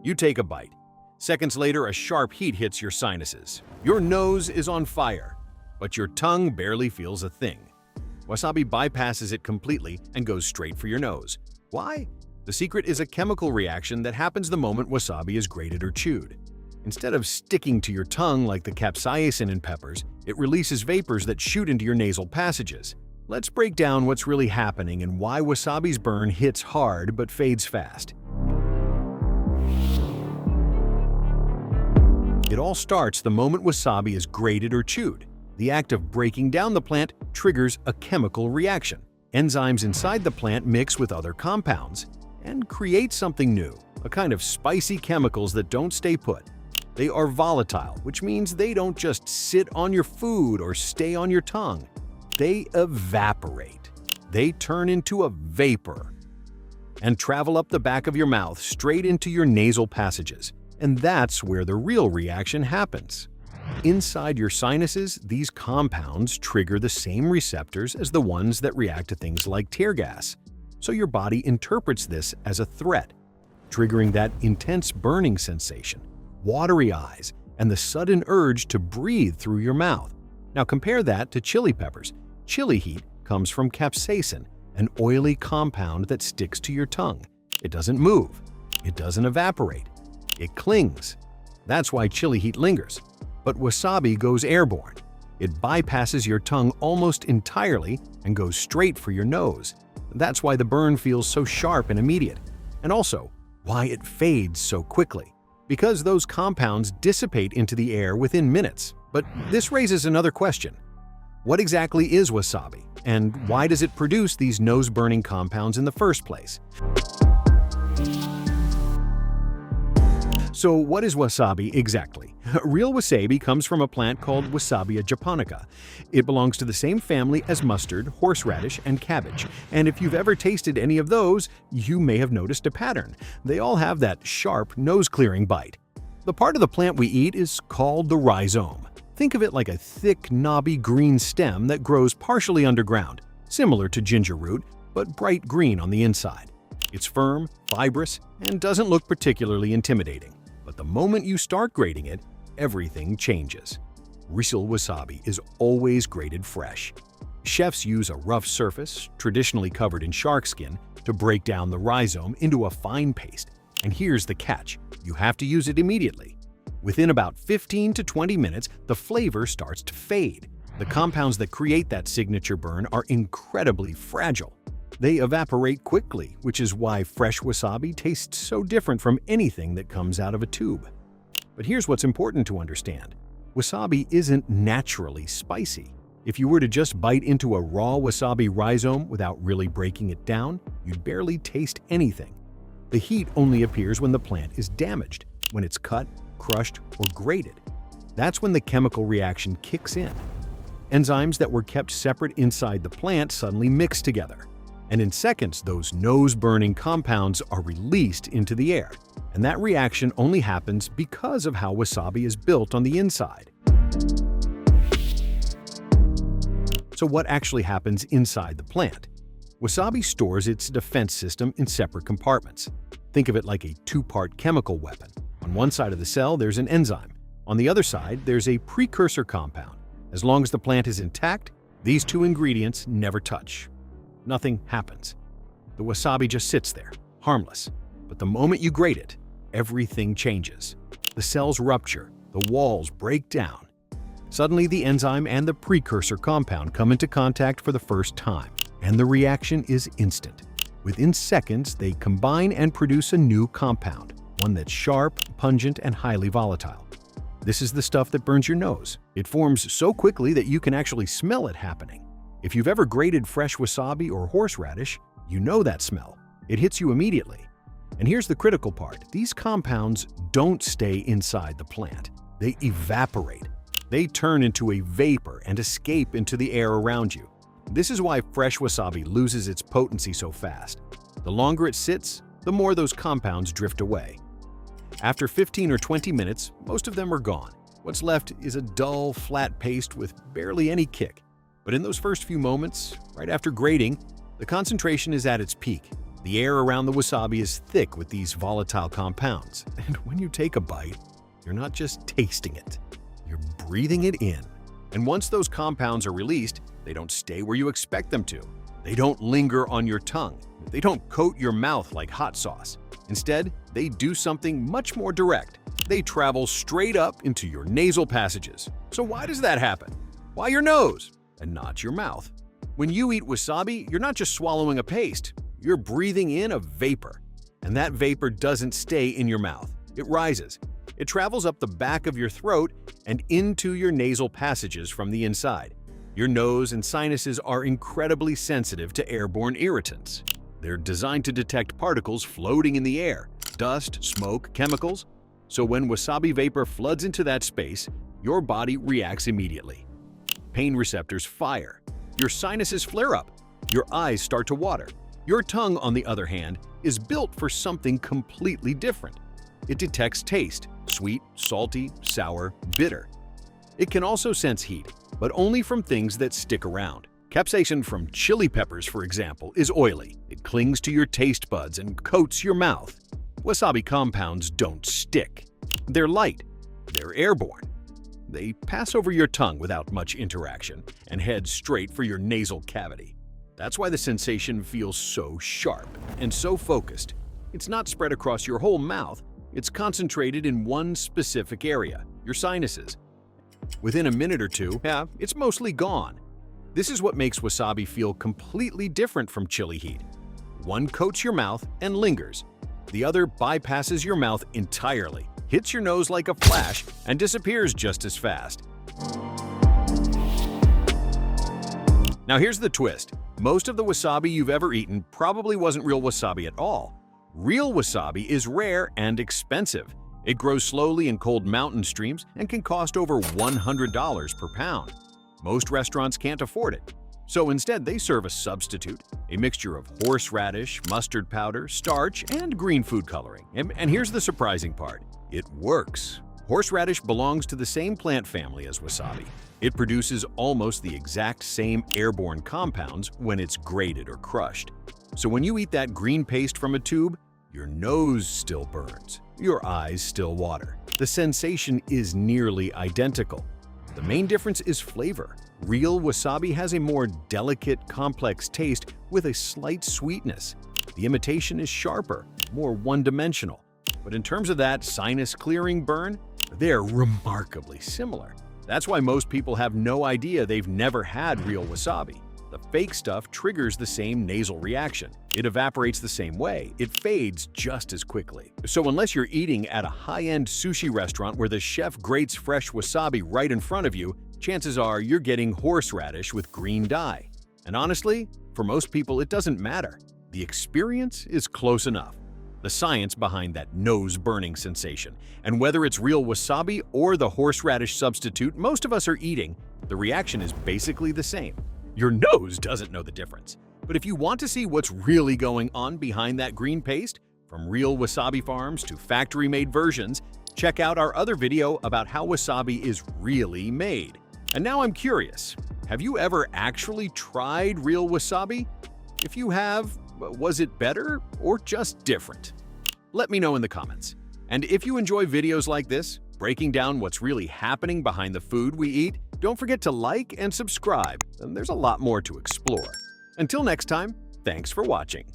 You take a bite. Seconds later, a sharp heat hits your sinuses. Your nose is on fire, but your tongue barely feels a thing. Wasabi bypasses it completely and goes straight for your nose. Why? The secret is a chemical reaction that happens the moment wasabi is grated or chewed. Instead of sticking to your tongue like the capsaicin in peppers, it releases vapors that shoot into your nasal passages. Let's break down what's really happening and why wasabi's burn hits hard but fades fast. It all starts the moment wasabi is grated or chewed. The act of breaking down the plant triggers a chemical reaction. Enzymes inside the plant mix with other compounds and create something new, a kind of spicy chemicals that don't stay put. They are volatile, which means they don't just sit on your food or stay on your tongue. They evaporate. They turn into a vapor and travel up the back of your mouth straight into your nasal passages. And that's where the real reaction happens. Inside your sinuses, these compounds trigger the same receptors as the ones that react to things like tear gas. So your body interprets this as a threat, triggering that intense burning sensation, watery eyes, and the sudden urge to breathe through your mouth. Now compare that to chili peppers. Chili heat comes from capsaicin, an oily compound that sticks to your tongue. It doesn't move. It doesn't evaporate. It clings. That's why chili heat lingers. But wasabi goes airborne. It bypasses your tongue almost entirely and goes straight for your nose. That's why the burn feels so sharp and immediate. And also, why it fades so quickly. Because those compounds dissipate into the air within minutes. But this raises another question. What exactly is wasabi? And why does it produce these nose-burning compounds in the first place? So what is wasabi exactly? Real wasabi comes from a plant called Wasabi japonica. It belongs to the same family as mustard, horseradish, and cabbage. And if you've ever tasted any of those, you may have noticed a pattern. They all have that sharp, nose-clearing bite. The part of the plant we eat is called the rhizome. Think of it like a thick, knobby green stem that grows partially underground, similar to ginger root, but bright green on the inside. It's firm, fibrous, and doesn't look particularly intimidating. But the moment you start grating it, everything changes. Real wasabi is always grated fresh. Chefs use a rough surface, traditionally covered in shark skin, to break down the rhizome into a fine paste. And here's the catch: you have to use it immediately. Within about 15 to 20 minutes, the flavor starts to fade. The compounds that create that signature burn are incredibly fragile. They evaporate quickly, which is why fresh wasabi tastes so different from anything that comes out of a tube. But here's what's important to understand. Wasabi isn't naturally spicy. If you were to just bite into a raw wasabi rhizome without really breaking it down, you'd barely taste anything. The heat only appears when the plant is damaged, when it's cut, crushed, or grated. That's when the chemical reaction kicks in. Enzymes that were kept separate inside the plant suddenly mix together. And in seconds, those nose-burning compounds are released into the air. And that reaction only happens because of how wasabi is built on the inside. So what actually happens inside the plant? Wasabi stores its defense system in separate compartments. Think of it like a two-part chemical weapon. On one side of the cell, there's an enzyme. On the other side, there's a precursor compound. As long as the plant is intact, these two ingredients never touch. Nothing happens. The wasabi just sits there, harmless. But the moment you grate it, everything changes. The cells rupture, the walls break down. Suddenly, the enzyme and the precursor compound come into contact for the first time, and the reaction is instant. Within seconds, they combine and produce a new compound, one that's sharp, pungent, and highly volatile. This is the stuff that burns your nose. It forms so quickly that you can actually smell it happening. If you've ever grated fresh wasabi or horseradish, you know that smell. It hits you immediately. And here's the critical part. These compounds don't stay inside the plant. They evaporate. They turn into a vapor and escape into the air around you. This is why fresh wasabi loses its potency so fast. The longer it sits, the more those compounds drift away. After 15 or 20 minutes, most of them are gone. What's left is a dull, flat paste with barely any kick. But in those first few moments, right after grating, the concentration is at its peak. The air around the wasabi is thick with these volatile compounds, and when you take a bite, you're not just tasting it, you're breathing it in. And once those compounds are released, they don't stay where you expect them to. They don't linger on your tongue. They don't coat your mouth like hot sauce. Instead, they do something much more direct. They travel straight up into your nasal passages. So why does that happen? Why your nose and not your mouth? When you eat wasabi, you're not just swallowing a paste. You're breathing in a vapor. And that vapor doesn't stay in your mouth. It rises. It travels up the back of your throat and into your nasal passages from the inside. Your nose and sinuses are incredibly sensitive to airborne irritants. They're designed to detect particles floating in the air, dust, smoke, chemicals. So when wasabi vapor floods into that space, your body reacts immediately. Pain receptors fire. Your sinuses flare up. Your eyes start to water. Your tongue, on the other hand, is built for something completely different. It detects taste: sweet, salty, sour, bitter. It can also sense heat, but only from things that stick around. Capsaicin from chili peppers, for example, is oily. It clings to your taste buds and coats your mouth. Wasabi compounds don't stick. They're light. They're airborne. They pass over your tongue without much interaction and head straight for your nasal cavity. That's why the sensation feels so sharp and so focused. It's not spread across your whole mouth. It's concentrated in one specific area, your sinuses. Within a minute or two, it's mostly gone. This is what makes wasabi feel completely different from chili heat. One coats your mouth and lingers. The other bypasses your mouth entirely, hits your nose like a flash, and disappears just as fast. Now here's the twist. Most of the wasabi you've ever eaten probably wasn't real wasabi at all. Real wasabi is rare and expensive. It grows slowly in cold mountain streams and can cost over $100 per pound. Most restaurants can't afford it. So instead, they serve a substitute, a mixture of horseradish, mustard powder, starch, and green food coloring. And here's the surprising part. It works. Horseradish belongs to the same plant family as wasabi. It produces almost the exact same airborne compounds when it's grated or crushed. So when you eat that green paste from a tube, your nose still burns, your eyes still water. The sensation is nearly identical. The main difference is flavor. Real wasabi has a more delicate, complex taste with a slight sweetness. The imitation is sharper, more one-dimensional. But in terms of that sinus-clearing burn, they're remarkably similar. That's why most people have no idea they've never had real wasabi. The fake stuff triggers the same nasal reaction. It evaporates the same way. It fades just as quickly. So unless you're eating at a high-end sushi restaurant where the chef grates fresh wasabi right in front of you, chances are you're getting horseradish with green dye. And honestly, for most people, it doesn't matter. The experience is close enough. The science behind that nose-burning sensation. And whether it's real wasabi or the horseradish substitute most of us are eating, the reaction is basically the same. Your nose doesn't know the difference. But if you want to see what's really going on behind that green paste, from real wasabi farms to factory-made versions, check out our other video about how wasabi is really made. And now I'm curious, have you ever actually tried real wasabi? If you have, was it better or just different? Let me know in the comments. And if you enjoy videos like this, breaking down what's really happening behind the food we eat, don't forget to like and subscribe, and there's a lot more to explore. Until next time, thanks for watching.